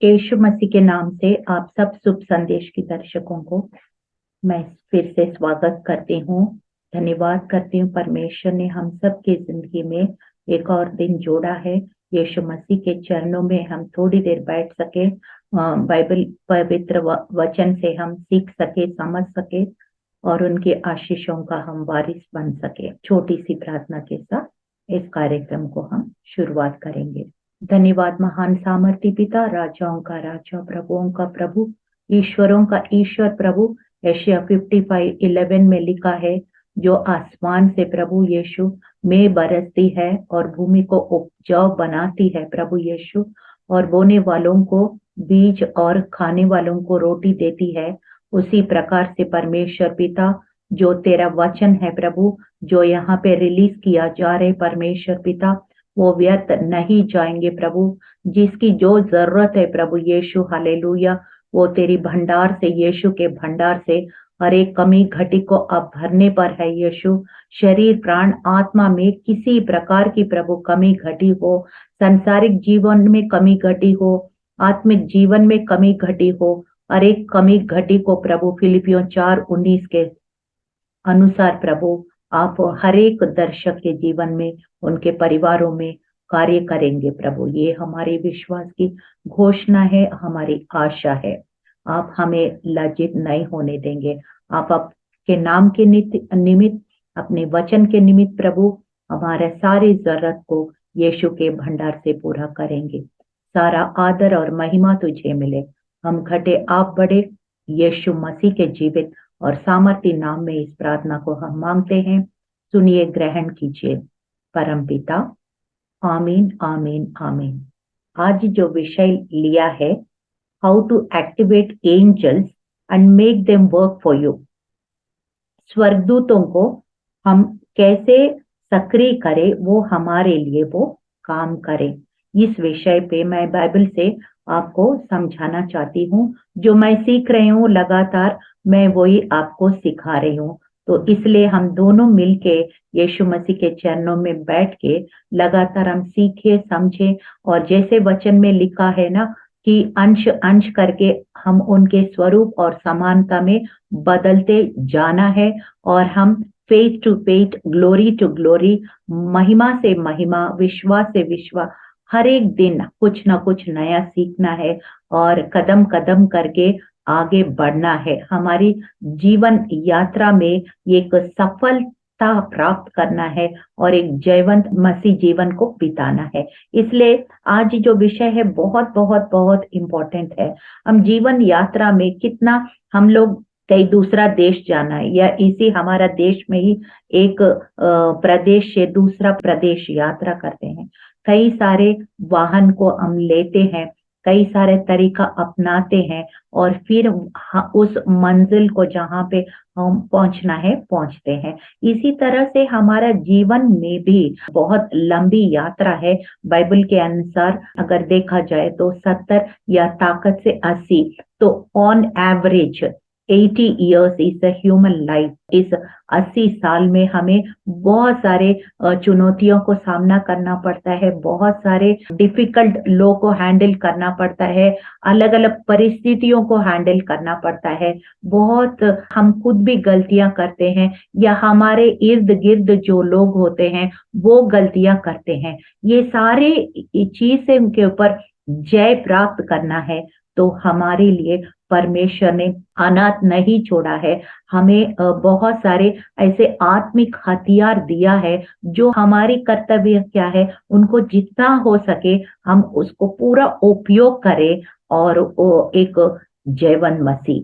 यीशु मसीह के नाम से आप सब शुभ संदेश की दर्शकों को मैं फिर से स्वागत करती हूँ। धन्यवाद करती हूँ, परमेश्वर ने हम सब की जिंदगी में एक और दिन जोड़ा है। यीशु मसीह के चरणों में हम थोड़ी देर बैठ सके, बाइबल पवित्र वचन से हम सीख सके, समझ सके और उनके आशीषों का हम वारिस बन सके। छोटी सी प्रार्थना के साथ इस कार्यक्रम को हम शुरुआत करेंगे। धन्यवाद महान सामर्थी पिता, राजाओं का राजा, प्रभुओं का प्रभु, ईश्वरों का ईश्वर प्रभु। यशायाह 55:11 में लिखा है, जो आसमान से प्रभु यीशु में बरसती है और भूमि को उपजाऊ बनाती है प्रभु यीशु, और बोने वालों को बीज और खाने वालों को रोटी देती है। उसी प्रकार से परमेश्वर पिता, जो तेरा वचन है प्रभु, जो यहाँ पे रिलीज किया जा रहे परमेश्वर पिता, वो व्यर्थ नहीं जाएंगे प्रभु। जिसकी जो जरूरत है प्रभु यीशु, हालेलुया, वो तेरी भंडार से, यीशु के भंडार से हर एक कमी घटी को अब भरने पर है यीशु। शरीर प्राण आत्मा में किसी प्रकार की प्रभु कमी घटी हो, सांसारिक जीवन में कमी घटी हो, आत्मिक जीवन में कमी घटी हो, हर एक कमी घटी को प्रभु फिलिपियों 4:19 के अनुसार प्रभु आप हर एक दर्शक के जीवन में, उनके परिवारों में कार्य करेंगे प्रभु। ये हमारे विश्वास की घोषणा है, हमारी आशा है। आप हमें लज्जित नहीं होने देंगे। आप आपके नाम के निमित्त, अपने वचन के निमित्त प्रभु हमारे सारी जरूरत को यीशु के भंडार से पूरा करेंगे। सारा आदर और महिमा तुझे मिले। हम घटे आप बड़े, यीशु मसीह के जीवित और सामर्थी नाम में इस प्रार्थना को हम मांगते हैं। सुनिए, ग्रहण कीजिए। परम पिता, आमीन आमीन आमीन। आज जो विषय लिया है, how to activate angels and make them work for you. स्वर्गदूतों को हम कैसे सक्रिय करें, वो हमारे लिए वो काम करें। इस विषय पे मैं बाइबल से आपको समझाना चाहती हूँ। जो मैं सीख रही हूँ लगातार, मैं वही आपको सिखा रही हूँ। तो इसलिए हम दोनों मिलके यीशु मसीह के चरणों में बैठ के लगातार हम सीखे, समझे, और जैसे वचन में लिखा है ना कि अंश अंश करके हम उनके स्वरूप और समानता में बदलते जाना है, और हम faith to faith, glory to glory, महिमा से महिमा, विश्वास से विश्वास, हर एक दिन कुछ ना कुछ नया सीखना है और कदम कदम करके आगे बढ़ना है। हमारी जीवन यात्रा में एक सफलता प्राप्त करना है और एक जयवंत मसीह जीवन को बिताना है। इसलिए आज जो विषय है बहुत बहुत बहुत इम्पोर्टेंट है। हम जीवन यात्रा में कितना, हम लोग कई दूसरा देश जाना है या इसी हमारा देश में ही एक प्रदेश से दूसरा प्रदेश यात्रा करते हैं। कई सारे वाहन को हम लेते हैं, कई सारे तरीका अपनाते हैं और फिर उस मंजिल को जहाँ पे हम पहुंचना है पहुंचते हैं। इसी तरह से हमारा जीवन में भी बहुत लंबी यात्रा है। बाइबल के अनुसार अगर देखा जाए तो 70 या ताकत से 80, तो on average 80 years is the human life. इस 80 साल में हमें बहुत सारे चुनौतियों को सामना करना पड़ता है, बहुत सारे डिफिकल्ट लो को हैंडल करना पड़ता है, अलग अलग परिस्थितियों को हैंडल करना पड़ता है। बहुत हम खुद भी गलतियां करते हैं या हमारे इर्द गिर्द जो लोग होते हैं वो गलतियां करते हैं। ये सारे चीज के ऊपर जय प्राप्त करना है तो हमारे लिए परमेश्वर ने अनाथ नहीं छोड़ा है। हमें बहुत सारे ऐसे आत्मिक हथियार दिया है जो हमारी कर्तव्य क्या है, उनको जितना हो सके हम उसको पूरा उपयोग करें और एक जयवंत मसीह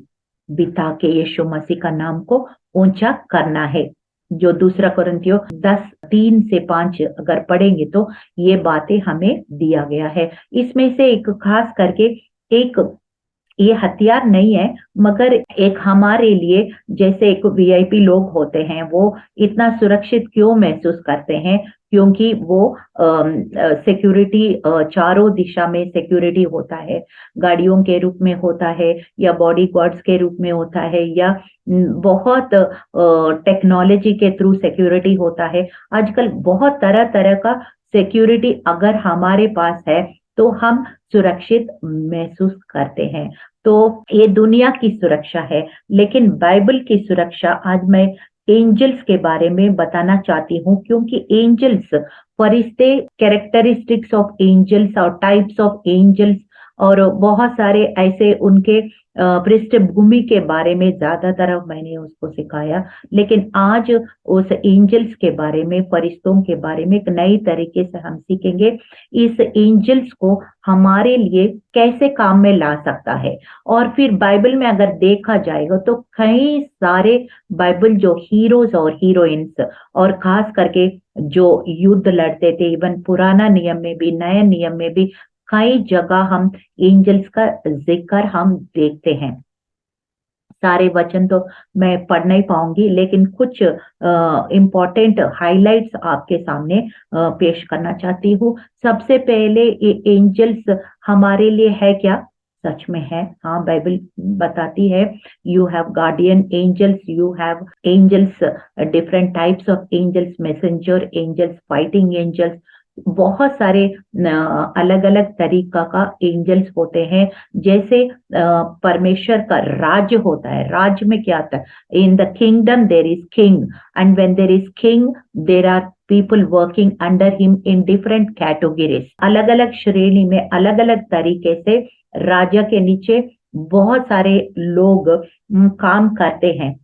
बिता के यीशु मसीह का नाम को ऊंचा करना है। जो दूसरा कुरिन्थियों 10:3-5 अगर पढ़ेंगे तो ये बातें हमें दिया गया है। इसमें से एक खास करके एक ये हथियार नहीं है, मगर एक हमारे लिए, जैसे एक वीआईपी लोग होते हैं वो इतना सुरक्षित क्यों महसूस करते हैं, क्योंकि वो सिक्योरिटी, चारों दिशा में सिक्योरिटी होता है, गाड़ियों के रूप में होता है या बॉडी गार्ड्स के रूप में होता है या बहुत टेक्नोलॉजी के थ्रू सिक्योरिटी होता है। आजकल बहुत तरह तरह का सिक्योरिटी अगर हमारे पास है तो हम सुरक्षित महसूस करते हैं। तो ये दुनिया की सुरक्षा है, लेकिन बाइबल की सुरक्षा आज मैं एंजल्स के बारे में बताना चाहती हूँ, क्योंकि एंजल्स, फरिश्ते, कैरेक्टरिस्टिक्स ऑफ एंजल्स और टाइप्स ऑफ एंजल्स और बहुत सारे ऐसे उनके पृष्ठभूमि के बारे में ज्यादातर मैंने उसको सिखाया। लेकिन आज उस एंजल्स के बारे में, फरिश्तों के बारे में एक नई तरीके से हम सीखेंगे। इस एंजल्स को हमारे लिए कैसे काम में ला सकता है। और फिर बाइबल में अगर देखा जाएगा तो कई सारे बाइबल जो हीरोज और हीरोइंस, और खास करके जो युद्ध लड़ते थे, इवन पुराना नियम में भी नए नियम में भी कई जगह हम एंजल्स का जिक्र हम देखते हैं। सारे वचन तो मैं पढ़ नहीं पाऊंगी, लेकिन कुछ इम्पोर्टेंट हाइलाइट्स आपके सामने पेश करना चाहती हूँ। सबसे पहले ये एंजल्स हमारे लिए है क्या? सच में है। हाँ, बाइबल बताती है you have guardian angels, you have angels, different types of angels, messenger angels, fighting angels, बहुत सारे अलग अलग तरीका का एंजल्स होते हैं। जैसे परमेश्वर का राज्य होता है, राज्य में क्या आता है? In the kingdom there is king, and when there is king there are people working under him in different categories. अलग अलग श्रेणी में अलग अलग तरीके से राजा के नीचे बहुत सारे लोग काम करते हैं।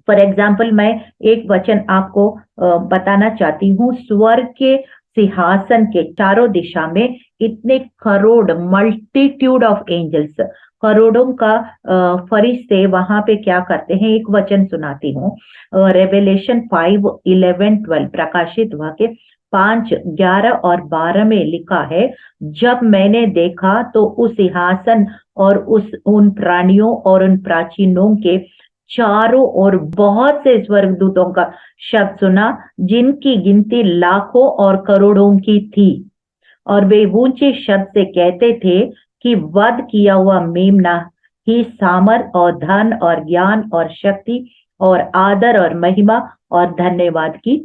फॉर एग्जाम्पल मैं एक वचन आपको बताना चाहती हूँ। स्वर्ग के सिंहासन के चारों दिशा में इतने करोड़, मल्टीट्यूड ऑफ एंजल्स, करोड़ों का फरिश्ते वहां पे क्या करते हैं? एक वचन सुनाती हूँ। रेवेलेशन 5:11-12, प्रकाशित वाक्य 5:11 और 12 में लिखा है, जब मैंने देखा तो उस सिंहासन और उन प्राणियों और उन प्राचीनों के चारों ओर बहुत से स्वर्गदूतों का शब्द सुना, जिनकी गिनती लाखों और करोड़ों की थी, और वे ऊंचे शब्द से कहते थे कि वध किया हुआ मेमना ही सामर्थ और धन और ज्ञान और शक्ति और आदर और महिमा और धन्यवाद की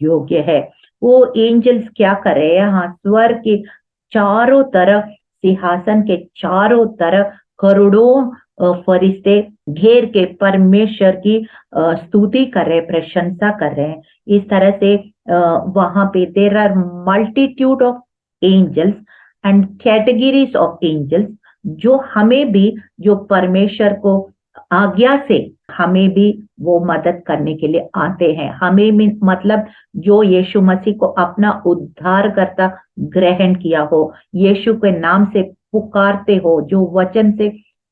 योग्य है। वो एंजल्स क्या कर रहे हैं? हाँ, स्वर्ग के चारों तरफ, सिंहासन के चारों तरफ करोड़ों फरिश्ते घेर के परमेश्वर की स्तुति कर रहे, प्रशंसा कर रहे हैं। इस तरह से वहां पे there are multitude of angels and categories of angels, जो हमें भी, जो परमेश्वर को आज्ञा से हमें भी वो मदद करने के लिए आते हैं। हमें भी मतलब जो यीशु मसीह को अपना उद्धारकर्ता ग्रहण किया हो, यीशु के नाम से पुकारते हो, जो वचन से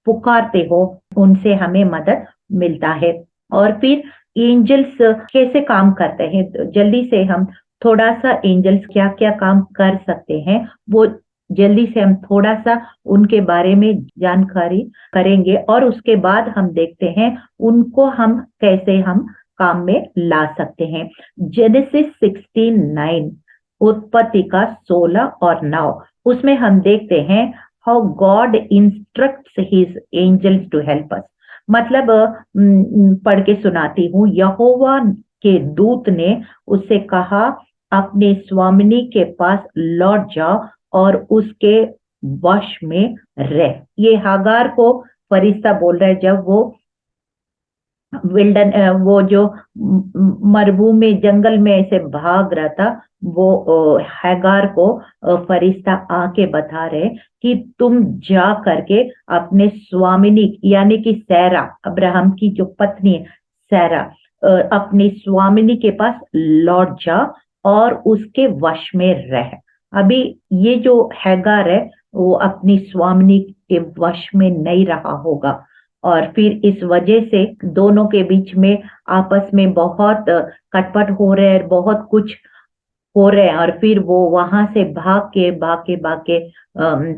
पुकारते हो, उनसे हमें मदद मिलता है। और फिर एंजल्स कैसे काम करते हैं? जल्दी से हम थोड़ा सा एंजल्स क्या क्या काम कर सकते हैं वो जल्दी से हम थोड़ा सा उनके बारे में जानकारी करेंगे, और उसके बाद हम देखते हैं उनको हम कैसे हम काम में ला सकते हैं। जेनेसिस 16:9, उत्पत्ति का 16 और 9, उसमें हम देखते हैं how God instructs his angels to help us. मतलब पढ़ के सुनाती हूँ। यहोवा के दूत ने उससे कहा, अपने स्वामिनी के पास लौट जाओ और उसके वश में रह। ये हागार को फरिश्ता बोल रहा है, जब वो वो जो मरुभूमि में जंगल में ऐसे भाग रहा था, वो हैगार को फरिश्ता आके बता रहे कि तुम जा करके अपने स्वामिनी यानी कि सैरा, अब्राहम की जो पत्नी है सैरा, अपनी स्वामिनी के पास लौट जा और उसके वश में रह। अभी ये जो हैगार है वो अपनी स्वामिनी के वश में नहीं रहा होगा, और फिर इस वजह से दोनों के बीच में आपस में बहुत खटपट हो रहे हैं, बहुत कुछ हो रहे हैं। और फिर वो वहां से भाग के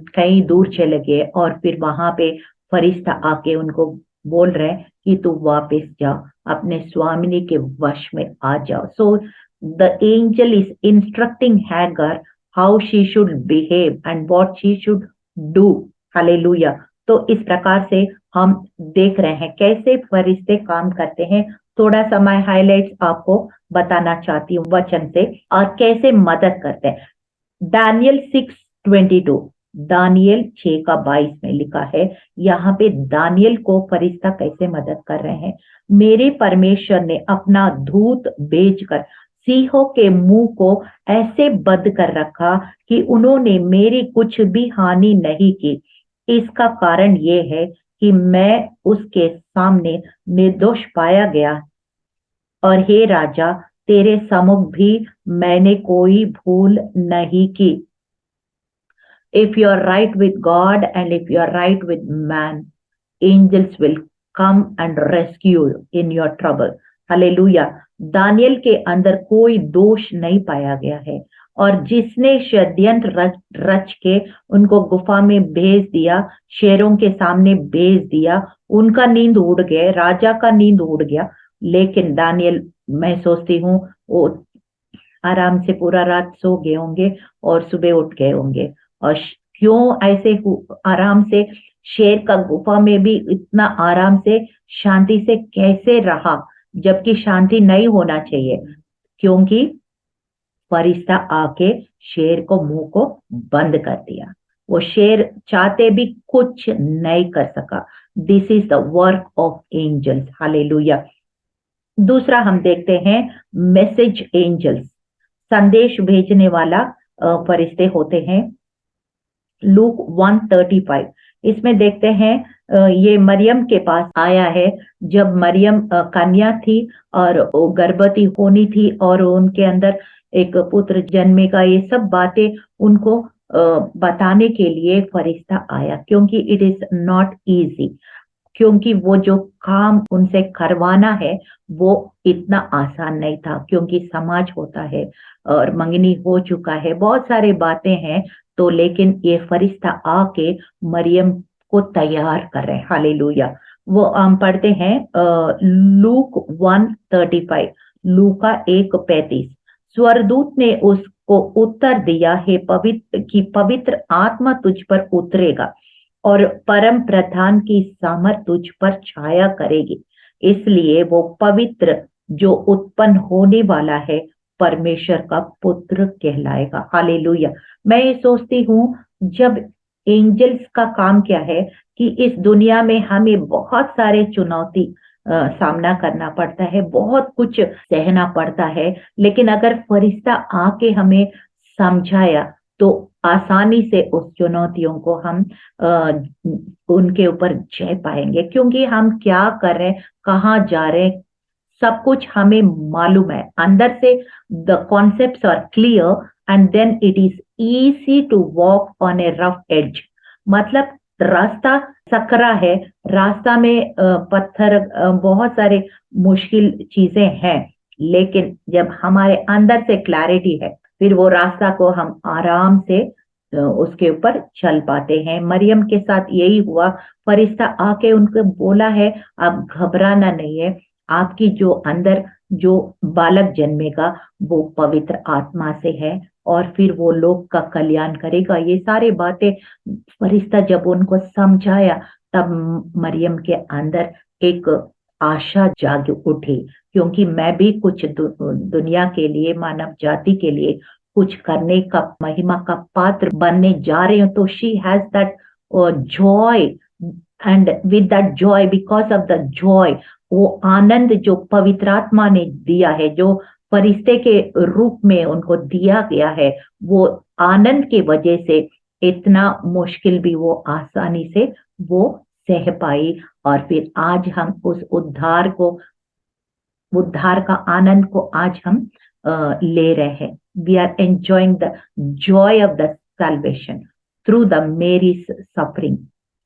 कहीं दूर चले गए, और फिर वहां पे फरिश्ता आके उनको बोल रहे हैं कि तू वापस जाओ, अपने स्वामिनी के वश में आ जाओ। So the angel is instructing hugger how she should behave and what she should do. Hallelujah. तो इस प्रकार से हम देख रहे हैं कैसे फरिश्ते काम करते हैं। थोड़ा सा मैं हाइलाइट्स आपको बताना चाहती हूँ वचन से, और कैसे मदद करते हैं। दानियल 22 दानियल 6 का 22 में लिखा है। यहाँ पे दानियल को फरिश्ता कैसे मदद कर रहे हैं। मेरे परमेश्वर ने अपना दूत भेजकर सिंहों के मुंह को ऐसे बंद कर रखा कि उन्होंने मेरी कुछ भी हानि नहीं की। इसका कारण ये है कि मैं उसके सामने निर्दोष पाया गया, और हे राजा, तेरे सम्मुख भी मैंने कोई भूल नहीं की। If you are right with God and if you are right with man, angels will come and rescue you in your trouble. Hallelujah. Daniel के अंदर कोई दोष नहीं पाया गया है, और जिसने षड्यंत्र रच के उनको गुफा में भेज दिया, शेरों के सामने भेज दिया, उनका नींद उड़ गया, राजा का नींद उड़ गया। लेकिन दानियल, मैं सोचती हूँ वो आराम से पूरा रात सो गए होंगे और सुबह उठ गए होंगे। और क्यों ऐसे आराम से, शेर का गुफा में भी इतना आराम से शांति से कैसे रहा, जबकि शांति नहीं होना चाहिए, क्योंकि फरिश्ता आके शेर को मुंह को बंद कर दिया। वो शेर चाहते भी कुछ नहीं कर सका। This is the work of angels. Hallelujah. दूसरा हम देखते हैं मैसेज एंजल्स, संदेश भेजने वाला फरिश्ते होते हैं। लूक 1:35 इसमें देखते हैं, ये मरियम के पास आया है जब मरियम कन्या थी और गर्भवती होनी थी और उनके अंदर एक पुत्र जन्मेगा। ये सब बातें उनको बताने के लिए फरिश्ता आया, क्योंकि इट इज नॉट इजी, क्योंकि वो जो काम उनसे करवाना है वो इतना आसान नहीं था, क्योंकि समाज होता है और मंगनी हो चुका है, बहुत सारी बातें हैं। तो लेकिन ये फरिश्ता आके मरियम को तैयार कर रहे हैं। हालेलुया। वो हम पढ़ते हैं लूक 1:35, लूका 1:35। स्वर्गदूत ने उसको उत्तर दिया, हे पवित्र आत्मा तुझ पर उतरेगा और परम प्रधान की सामर्थ तुझ पर छाया करेगी, इसलिए वो पवित्र जो उत्पन्न होने वाला है परमेश्वर का पुत्र कहलाएगा। हालेलुया। मैं ये सोचती हूँ, जब एंजल्स का काम क्या है कि इस दुनिया में हमें बहुत सारे चुनौती सामना करना पड़ता है, बहुत कुछ सहना पड़ता है, लेकिन अगर फरिश्ता आके हमें समझाया तो आसानी से उस चुनौतियों को हम उनके ऊपर जय पाएंगे, क्योंकि हम क्या कर रहे हैं, कहाँ जा रहे हैं, सब कुछ हमें मालूम है अंदर से। The concepts are clear and then it is easy to walk on a rough edge. मतलब रास्ता सकरा है, रास्ता में पत्थर, बहुत सारे मुश्किल चीजें हैं, लेकिन जब हमारे अंदर से क्लैरिटी है, फिर वो रास्ता को हम आराम से उसके ऊपर चल पाते हैं। मरियम के साथ यही हुआ। फरिश्ता आके उनको बोला है, आप घबराना नहीं है, आपकी जो अंदर जो बालक जन्मेगा वो पवित्र आत्मा से है और फिर वो लोग का कल्याण करेगा। ये सारी बातें फरिश्ता जब उनको समझाया, तब मरियम के अंदर एक आशा जाग उठी, क्योंकि मैं भी कुछ दुनिया के लिए, मानव जाति के लिए कुछ करने का, महिमा का पात्र बनने जा रही हूँ। तो she has that Joy, and with that Joy, because of the Joy, वो आनंद जो पवित्र आत्मा ने दिया है, जो फरिश्ते के रूप में उनको दिया गया है, वो आनंद की वजह से इतना मुश्किल भी वो आसानी से वो सह पाई। और फिर आज हम उस उद्धार का आनंद को आज हम ले रहे हैं। We are enjoying the joy of the salvation through the Mary's suffering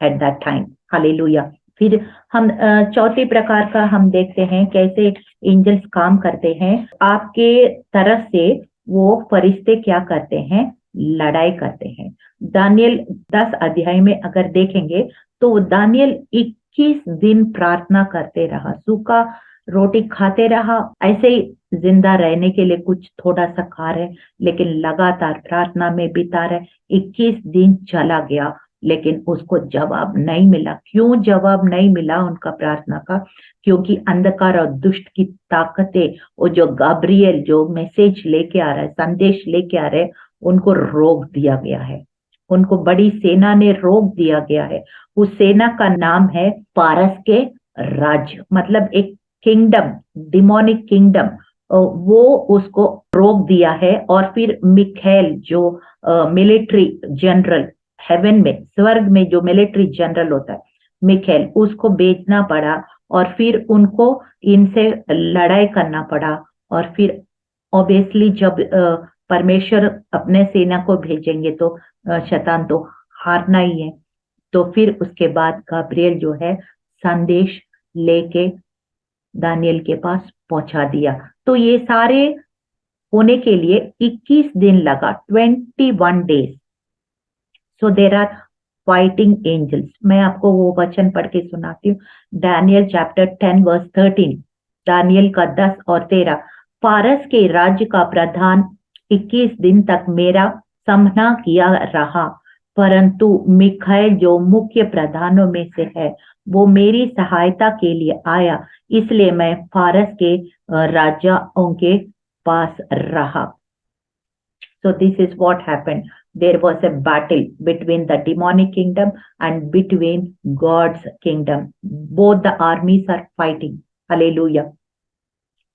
at that time. Hallelujah. फिर हम चौथे प्रकार का हम देखते हैं कैसे एंजल्स काम करते हैं। आपके तरफ से वो फरिश्ते क्या करते हैं, लड़ाई करते हैं। दानियल 10 अध्याय में अगर देखेंगे तो दानियल 21 दिन प्रार्थना करते रहा, सूखा रोटी खाते रहा, ऐसे ही जिंदा रहने के लिए कुछ थोड़ा सा खा रहे, लेकिन लगातार प्रार्थना में बिता रहे। 21 दिन चला गया, लेकिन उसको जवाब नहीं मिला। क्यों जवाब नहीं मिला उनका प्रार्थना का? क्योंकि अंधकार और दुष्ट की ताकतें, वो जो गाब्रियल जो मैसेज लेके आ रहा है, संदेश लेके आ रहे, उनको रोक दिया गया है। उनको बड़ी सेना ने रोक दिया गया है। उस सेना का नाम है पारस के राज्य, मतलब एक किंगडम, डिमोनिक किंगडम, वो उसको रोक दिया है। और फिर मिखाएल जो मिलिट्री जनरल, हेवन में, स्वर्ग में जो मिलिट्री जनरल होता है मिखाएल, उसको भेजना पड़ा। और फिर उनको इनसे लड़ाई करना पड़ा। और फिर ऑब्वियसली जब परमेश्वर अपने सेना को भेजेंगे तो शैतान तो हारना ही है। तो फिर उसके बाद गाब्रिएल जो है संदेश लेके दानियल के पास पहुंचा दिया। तो ये सारे होने के लिए 21 दिन लगा, 21 days. So there are fighting angels. मैं आपको वो वचन पढ़ के सुनाती हूँ, डैनियल चैप्टर 10 वर्स 13, दानियल का 10 और 13। फारस के राज्य का प्रधान 21 दिन तक मेरा सामना किया रहा, परंतु मिखाएल जो मुख्य प्रधानों में से है वो मेरी सहायता के लिए आया, इसलिए मैं फारस के राजाओं के पास रहा। So this is what happened. There was a battle between the demonic kingdom and between God's kingdom. Both the armies are fighting. Hallelujah.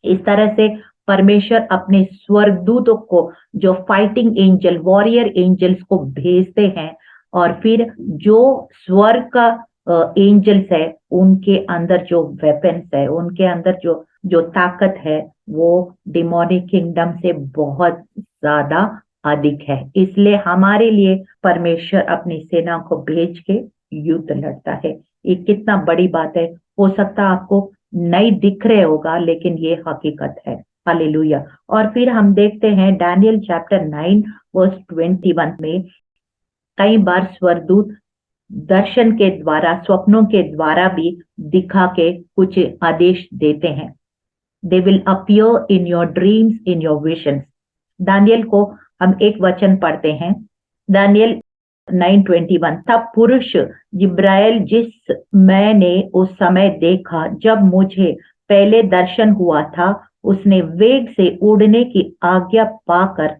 इस तरह से परमेश्वर अपने स्वर्गदूतों को, जो फाइटिंग एंजल, वॉरियर एंजल्स को भेजते हैं, और फिर जो स्वर्ग का एंजल्स है उनके अंदर जो वेपन्स है, उनके अंदर जो जो ताकत है वो डिमोनिक किंगडम से बहुत ज्यादा अधिक है। इसलिए हमारे लिए परमेश्वर अपनी सेना को भेज के युद्ध लड़ता है। ये कितना बड़ी बात है। हो सकता है आपको नहीं दिख रहे होगा, लेकिन ये हकीकत है। हालेलुया। और फिर हम देखते हैं डैनियल चैप्टर 9 वर्स 21 में कई बार स्वर्गदूत दर्शन के द्वारा, स्वप्नों के द्वारा भी दिखा के कुछ आदेश देते हैं। They will appear in your dreams, in your visions. Daniel को हम एक वचन पढ़ते हैं, दानियल 9:21। तब पुरुष जिब्राइल जिस मैंने उस समय देखा जब मुझे पहले दर्शन हुआ था, उसने वेग से उड़ने की आज्ञा पाकर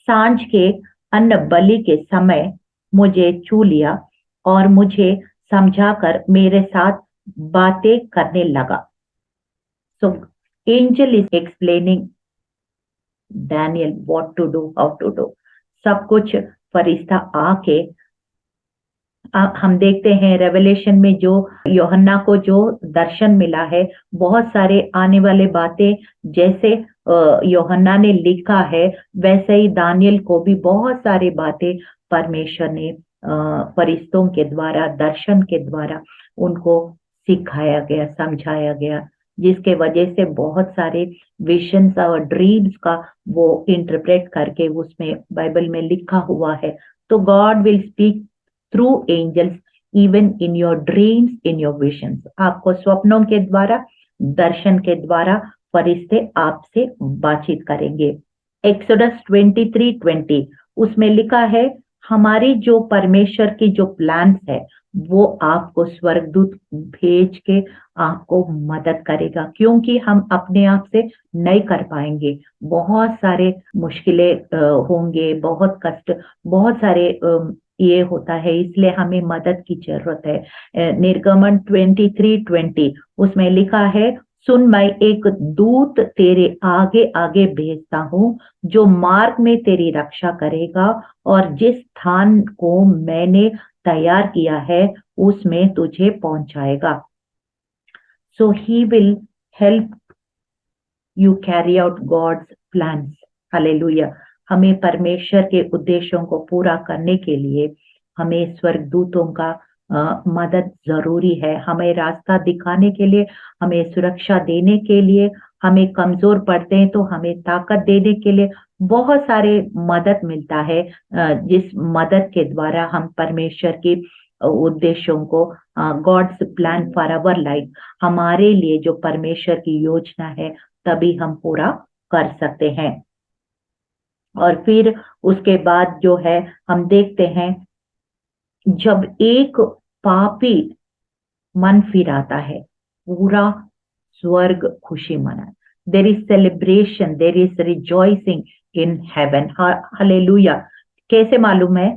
सांझ के अन्न बलि के समय मुझे छू लिया और मुझे समझाकर मेरे साथ बातें करने लगा। So angel is explaining Daniel what to do, how to do. सब कुछ फरिश्ता आके, हम देखते हैं रेवलेशन में जो यूहन्ना को जो दर्शन मिला है, बहुत सारे आने वाले बातें जैसे यूहन्ना ने लिखा है, वैसे ही दानियल को भी बहुत सारी बातें परमेश्वर ने फरिश्तों के द्वारा, दर्शन के द्वारा उनको सिखाया गया, समझाया गया, जिसके वजह से बहुत सारे विजन्स और ड्रीम्स का वो इंटरप्रेट करके उसमें बाइबल में लिखा हुआ है। तो God will speak through angels even in your dreams, in your visions. आपको स्वप्नों के द्वारा, दर्शन के द्वारा फरिश्ते आपसे बातचीत करेंगे। एक्सोडस 23:20 उसमें लिखा है, हमारी जो परमेश्वर की जो प्लान्स है वो आपको स्वर्गदूत भेज के आपको मदद करेगा, क्योंकि हम अपने आप से नहीं कर पाएंगे। बहुत सारे मुश्किलें होंगे, बहुत कष्ट, बहुत सारे ये होता है, इसलिए हमें मदद की जरूरत है। निर्गमन 23:20 उसमें लिखा है, सुन, मैं एक दूत तेरे आगे आगे भेजता हूँ जो मार्ग में तेरी रक्षा करेगा और जिस स्थान को मैंने तैयार किया है उसमें तुझे पहुंचाएगा। So he will help you carry out God's plans. Hallelujah. हमें परमेश्वर के उद्देश्यों को पूरा करने के लिए हमें स्वर्गदूतों का मदद जरूरी है। हमें रास्ता दिखाने के लिए, हमें सुरक्षा देने के लिए, हमें कमजोर पड़ते हैं तो हमें ताकत देने के लिए बहुत सारे मदद मिलता है, जिस मदद के द्वारा हम परमेश्वर की उद्देश्यों को, God's plan for our life, हमारे लिए जो परमेश्वर की योजना है तभी हम पूरा कर सकते हैं। और फिर उसके बाद जो है हम देखते हैं, जब एक पापी मन फिराता है पूरा स्वर्ग खुशी मना। There is celebration, there is rejoicing in heaven. Hallelujah. कैसे मालूम है?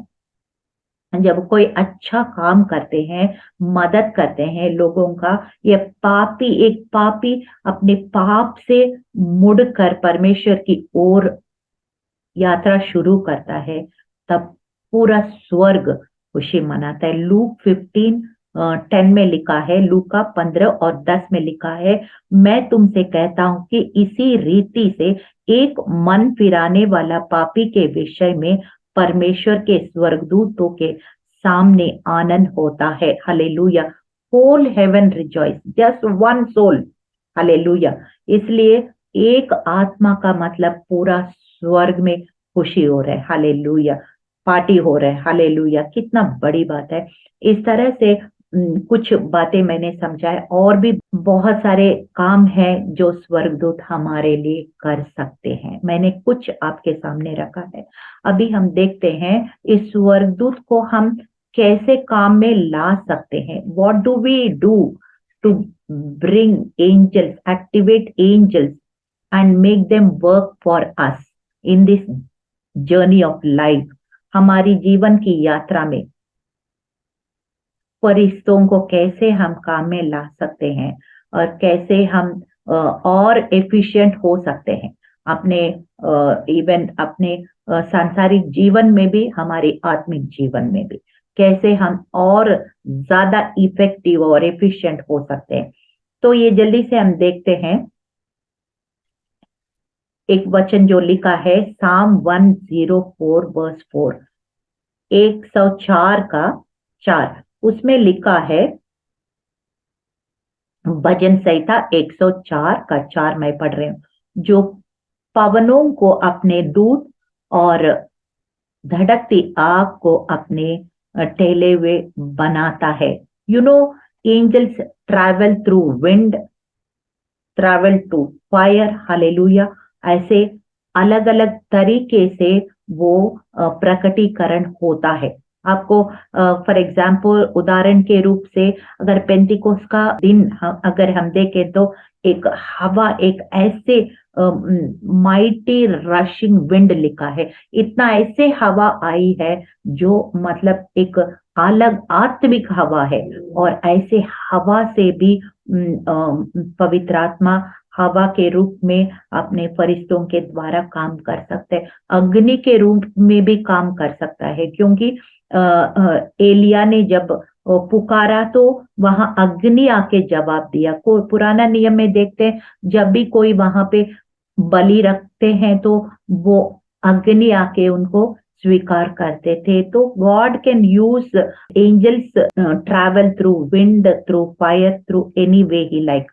जब कोई अच्छा काम करते हैं, मदद करते हैं लोगों का, ये एक पापी अपने पाप से मुड़कर परमेश्वर की ओर यात्रा शुरू करता है, तब पूरा स्वर्ग खुशी मनाता है। लूक 15:10 में लिखा है, लूका 15 और 10 में लिखा है, मैं तुमसे कहता हूं कि इसी रीति से एक मन फिराने वाला पापी के विषय में परमेश्वर के स्वर्गदूतों के सामने आनंद होता है। Hallelujah. Whole heaven rejoice, just one soul. Hallelujah. इसलिए एक आत्मा का मतलब पूरा स्वर्ग में खुशी हो रहा है। हालेलुया। पार्टी हो रहा है। हालेलुया। कितना बड़ी बात है। इस तरह से कुछ बातें मैंने समझा है, और भी बहुत सारे काम हैं जो स्वर्गदूत हमारे लिए कर सकते हैं। मैंने कुछ आपके सामने रखा है। अभी हम देखते हैं इस स्वर्गदूत को हम कैसे काम में ला सकते हैं। What do we do to bring angels, activate angels and make them work for us in this journey of life. हमारी जीवन की यात्रा में फरिश्तों को कैसे हम काम में ला सकते हैं, और कैसे हम और एफिशिएंट हो सकते हैं अपने इवन अपने सांसारिक जीवन में भी, हमारे आत्मिक जीवन में भी कैसे हम और ज्यादा इफेक्टिव और एफिशिएंट हो सकते हैं। तो ये जल्दी से हम देखते हैं एक वचन जो लिखा है साम 104 वर्स 4, 104 का 4, उसमें लिखा है, भजन संहिता 104 का 4 मैं पढ़ रही हूँ, जो पवनों को अपने दूत और धड़कती आग को अपने टेले हुए बनाता है। You know, angels travel through wind, travel to fire. Hallelujah. ऐसे अलग अलग तरीके से वो प्रकटीकरण होता है। आपको फॉर एग्जाम्पल उदाहरण के रूप से अगर पेंटिकोस का दिन अगर हम देखें तो एक हवा, एक ऐसे माइटी रशिंग विंड लिखा है, इतना ऐसे हवा आई है जो मतलब एक अलग आत्मिक हवा है। और ऐसे हवा से भी पवित्र आत्मा हवा के रूप में अपने फरिश्तों के द्वारा काम कर सकते हैं, अग्नि के रूप में भी काम कर सकता है। क्योंकि एलिया ने जब पुकारा तो वहां अग्नि आके जवाब दिया। को पुराना नियम में देखते हैं, जब भी कोई वहां पे बलि रखते हैं तो वो अग्नि आके उनको स्वीकार करते थे। तो God can use angels travel through wind, through fire, through any way he like.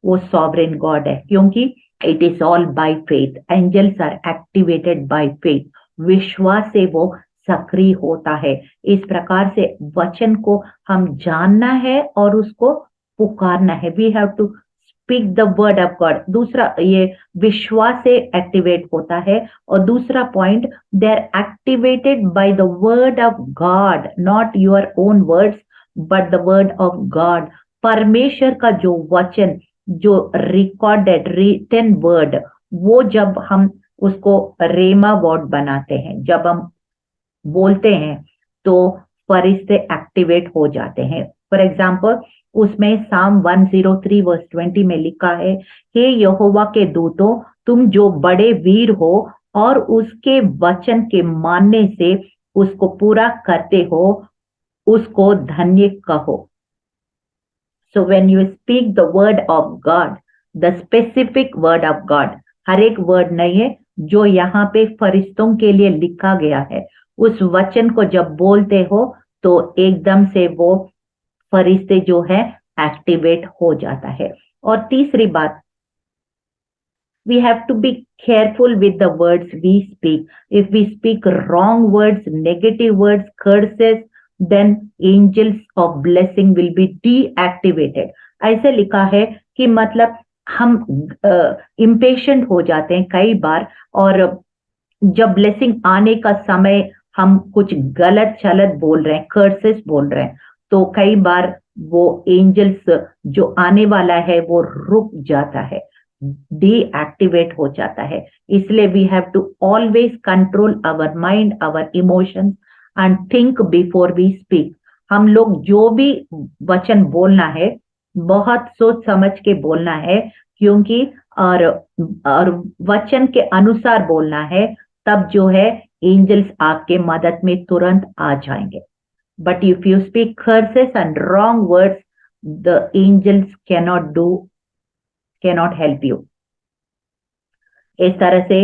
वो सॉवरेन गॉड है, क्योंकि it is all by faith. Angels are activated by faith. विश्वास से वो सक्रिय होता है। इस प्रकार से वचन को हम जानना है और उसको पुकारना है। We have to speak the word of God. दूसरा, ये विश्वास से एक्टिवेट होता है। और दूसरा point, they are activated by the word of God, not your own words but the word of God. परमेश्वर का जो वचन, जो रिकॉर्डेड रिटन वर्ड, वो जब हम उसको रेमा वर्ड बनाते हैं, जब हम बोलते हैं तो फरिश्ते एक्टिवेट हो जाते हैं। फॉर एग्जाम्पल उसमें साम 103 वर्स 20 में लिखा है, हे यहोवा के दूतों, तुम जो बड़े वीर हो और उसके वचन के मानने से उसको पूरा करते हो, उसको धन्य कहो। So when you speak the word of God, the specific word of God, हर एक वर्ड नहीं है जो यहाँ पे फरिश्तों के लिए लिखा गया है, उस वचन को जब बोलते हो तो एकदम से वो फरिश्ते जो है एक्टिवेट हो जाता है। और तीसरी बात, we have to be careful with the words we speak. If we speak wrong words, negative words, curses, then angels of blessing will be deactivated. ऐसे लिखा है कि मतलब हम इम्पेशेंट हो जाते हैं कई बार, और जब ब्लेसिंग आने का समय हम कुछ गलत चलत बोल रहे हैं, कर्सेस बोल रहे हैं, तो कई बार वो एंजल्स जो आने वाला है वो रुक जाता है, डीएक्टिवेट हो जाता है। इसलिए we have to always control our mind, our emotions and think before we speak. हम लोग जो भी वचन बोलना है बहुत सोच समझ के बोलना है, क्योंकि और वचन के अनुसार बोलना है, तब जो है एंजल्स आपके मदद में तुरंत आ जाएंगे। But if you speak curses and wrong words, the angels cannot help you. इस तरह से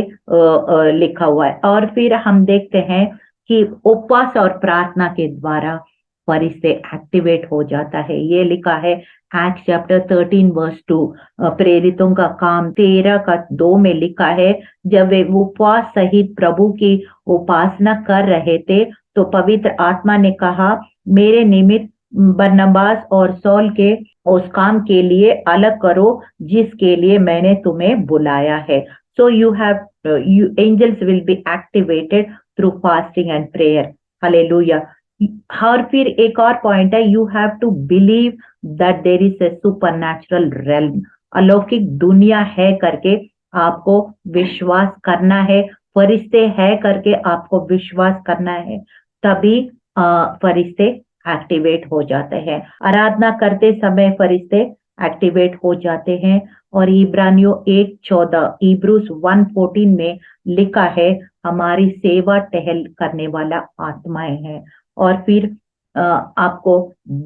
लिखा हुआ है। और फिर हम देखते हैं कि उपवास और प्रार्थना के द्वारा फरिश्ते एक्टिवेट हो जाता है। ये लिखा है एक्ट चैप्टर 13 वर्स 2, प्रेरितों का काम 13:2 में लिखा है, जब वे उपवास सहित प्रभु की उपासना कर रहे थे तो पवित्र आत्मा ने कहा, मेरे निमित्त बरनबास और सौल के उस काम के लिए अलग करो जिसके लिए मैंने तुम्हें बुलाया है। So angels will be activated through fasting and prayer. Hallelujah. और फिर एक और पॉइंट है, you have to believe that there is a supernatural realm. अलौकिक दुनिया है करके आपको विश्वास करना है, फरिश्ते है करके आपको विश्वास करना है, तभी फरिश्ते एक्टिवेट हो जाते हैं। आराधना करते समय फरिश्ते एक्टिवेट हो जाते हैं। और इब्रानियों 1:14, इब्रूस 1:14 में लिखा है, हमारी सेवा टहल करने वाला आत्माएं हैं। और फिर आपको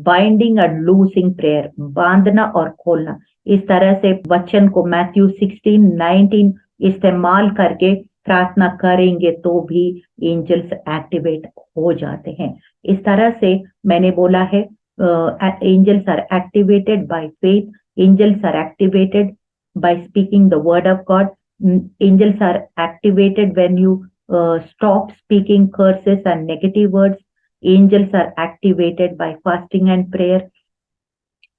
बाइंडिंग एंड लूसिंग प्रेयर, बांधना और खोलना, इस तरह से वचन को मैथ्यू 16:19 इस्तेमाल करके प्रार्थना करेंगे तो भी एंजल्स एक्टिवेट हो जाते हैं। इस तरह से मैंने बोला है, angels are activated by faith, angels are activated by speaking the word of God. Angels are activated when you stop speaking curses and negative words. Angels are activated by fasting and prayer.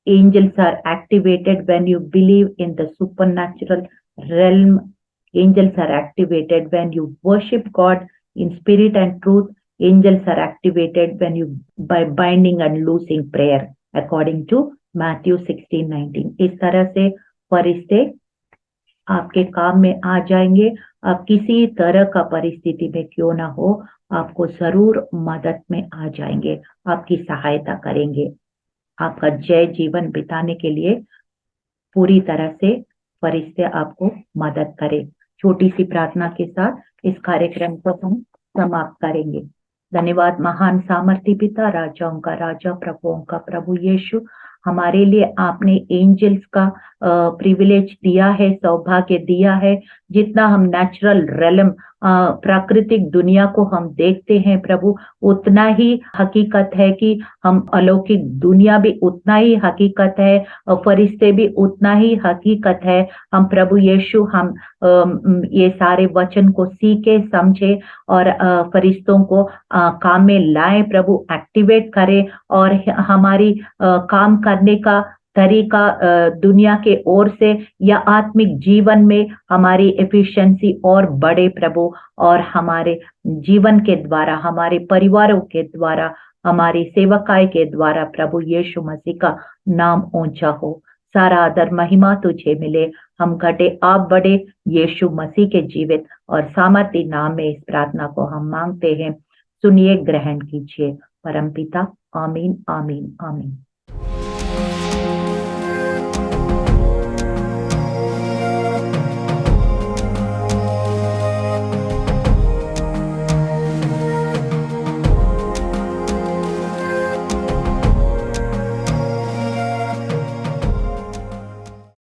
Angels are activated when you believe in the supernatural realm. Angels are activated when you worship God in spirit and truth. Angels are activated when you by binding and loosing prayer according to Matthew 16:19। इस तरह से फरिश्ते आपके काम में आ जाएंगे। आप किसी तरह का परिस्थिति में क्यों ना हो, आपको जरूर मदद में आ जाएंगे, आपकी सहायता करेंगे, आपका जय जीवन बिताने के लिए पूरी तरह से फरिश्ते आपको मदद करें। छोटी सी प्रार्थना के साथ इस कार्यक्रम को हम समाप्त करेंगे। धन्यवाद महान सामर्थी पिता, राजाओं का राजा, प्रभुओं का प्रभु यीशु, हमारे लिए आपने एंजल्स का प्रिविलेज दिया है, सौभाग्य दिया है। जितना हम नेचुरल रेलम प्राकृतिक दुनिया को हम देखते हैं प्रभु, उतना ही हकीकत है कि हम अलौकिक दुनिया भी उतना ही हकीकत है, फरिश्ते भी उतना ही हकीकत है। हम प्रभु यीशु हम ये सारे वचन को सीखे समझे और फरिश्तों को काम में लाए प्रभु, एक्टिवेट करें और हमारी काम करने का तरीका दुनिया के ओर से या आत्मिक जीवन में हमारी एफिशिएंसी और बढ़े प्रभु, और हमारे जीवन के द्वारा, हमारे परिवारों के द्वारा, हमारी सेवकाई के द्वारा प्रभु यीशु मसीह का नाम ऊंचा हो। सारा आदर महिमा तुझे मिले, हम घटे आप बढ़े, यीशु मसीह के जीवित और सामर्थी नाम में इस प्रार्थना को हम मांगते हैं। सुनिए, ग्रहण कीजिए। परमपिता, आमीन आमीन आमीन।